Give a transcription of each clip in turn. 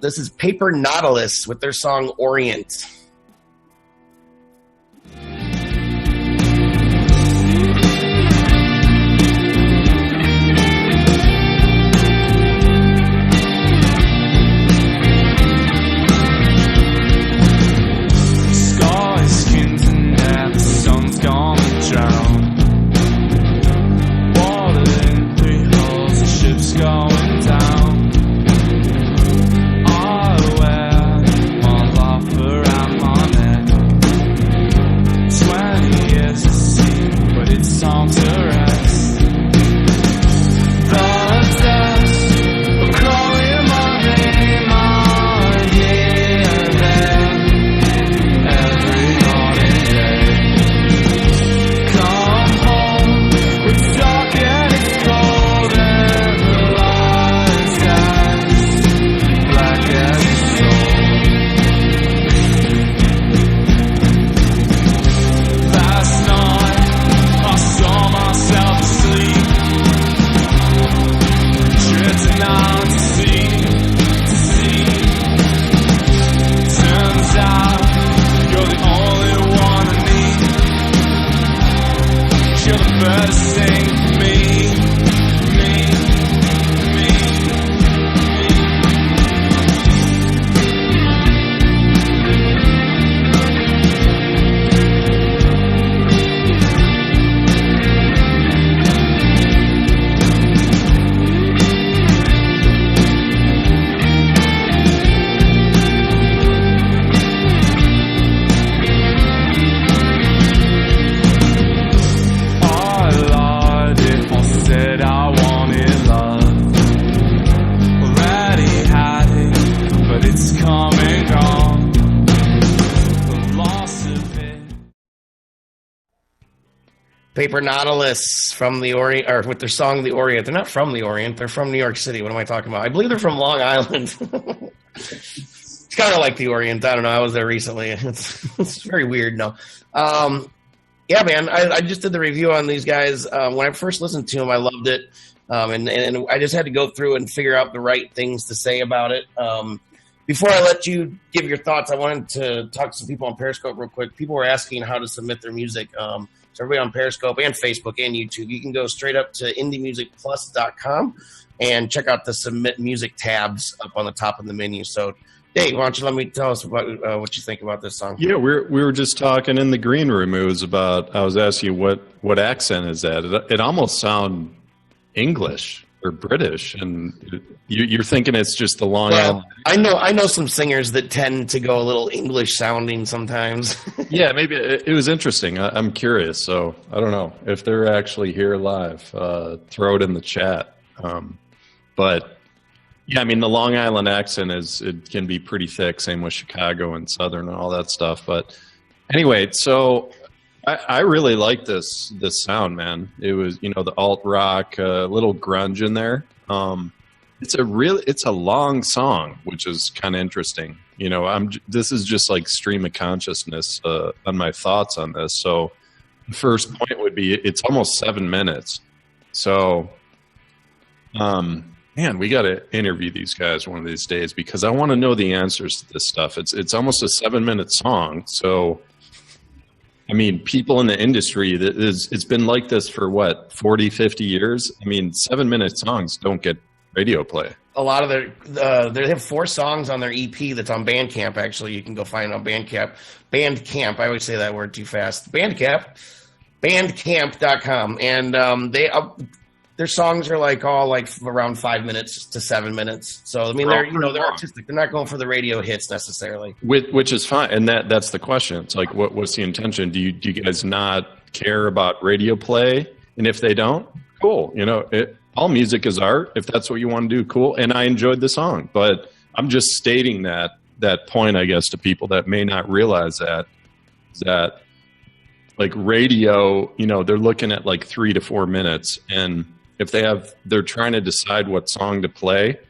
This is Paper Nautilus with their song Orient. Paper Nautilus from the Orient, or with their song The Orient. They're not from the Orient. They're from New York City. What am I talking about? I believe they're from Long Island. It's kind of like the Orient. I don't know. I was there recently. It's very weird. No. Yeah, man. I just did the review on these guys. When I first listened to them, I loved it. And I just had to go through and figure out the right things to say about it. Before I let you give your thoughts, I wanted to talk to some people on Periscope real quick. People were asking how to submit their music. So everybody on Periscope and Facebook and YouTube, you can go straight up to indiemusicplus.com and check out the Submit Music tabs up on the top of the menu. So, Dave, why don't you tell us about what you think about this song? Yeah, we were just talking in the green room. It was about, I was asking you what accent is that? It almost sounds English or British, and you're thinking it's just the Long Island. I know some singers that tend to go a little English sounding sometimes. Yeah, maybe it was interesting. I'm curious, so I don't know if they're actually here live. Throw it in the chat. But yeah, I mean the Long Island accent it can be pretty thick. Same with Chicago and Southern and all that stuff. But anyway, so I really like this sound, man. It was, the alt rock, little grunge in there. It's a long song, which is kind of interesting. This is just like stream of consciousness on my thoughts on this. So the first point would be it's almost 7 minutes. So, man, we got to interview these guys one of these days because I want to know the answers to this stuff. It's almost a 7-minute song. So, I mean, people in the industry, it's been like this for, 40, 50 years? I mean, 7-minute songs don't get radio play. A lot of they have 4 songs on their EP that's on Bandcamp, actually. You can go find it on Bandcamp. Bandcamp, I always say that word too fast. Bandcamp.com. And their songs are all around 5 minutes to 7 minutes. So, I mean, they're artistic. They're not going for the radio hits necessarily. Which is fine. And that's the question. It's like, what's the intention? Do you guys not care about radio play? And if they don't, cool. All music is art. If that's what you want to do, cool. And I enjoyed the song. But I'm just stating that point, I guess, to people that may not realize that like radio, they're looking at 3 to 4 minutes. And if they're trying to decide what song to play.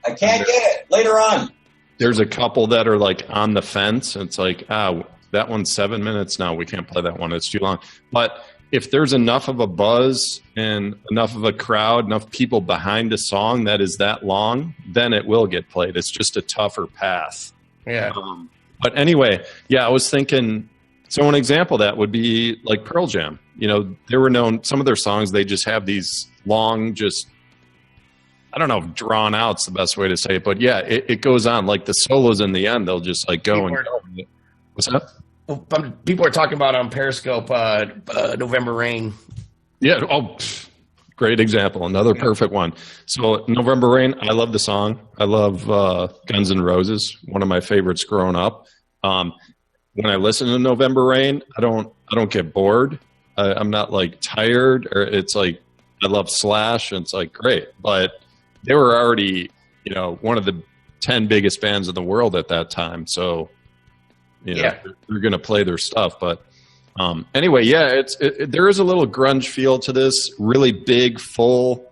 I can't get it. Later on. There's a couple that are on the fence. It's like, that one's 7 minutes. No, we can't play that one. It's too long. But if there's enough of a buzz and enough of a crowd, enough people behind a song that is that long, then it will get played. It's just a tougher path. Yeah. But anyway, yeah, I was thinking, so an example of that would be like Pearl Jam. You know, they were known, some of their songs, they just have these long, just, I don't know, drawn out's the best way to say it. But yeah, it goes on. Like the solos in the end, they'll just like go and go. What's that? People are talking about on Periscope, November Rain. Yeah. Oh, great example. Another perfect one. So November Rain, I love the song. I love Guns N' Roses, one of my favorites growing up. When I listen to November Rain, I don't get bored. I'm not like tired, or it's like I love Slash, and it's like great. But they were already, you know, one of the 10 biggest bands in the world at that time. So, you know, they're going to play their stuff. But anyway, yeah, there is a little grunge feel to this. Really big, full,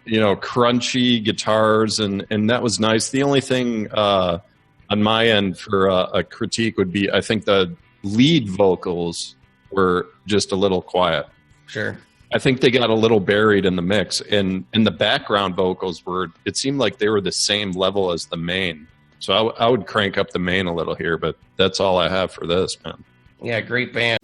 you know, crunchy guitars, and that was nice. The only thing on my end for a critique would be, I think the lead vocals were just a little quiet. Sure. I think they got a little buried in the mix, and the background vocals were, it seemed like they were the same level as the main. So I would crank up the main a little here, but that's all I have for this, man. Yeah, great band.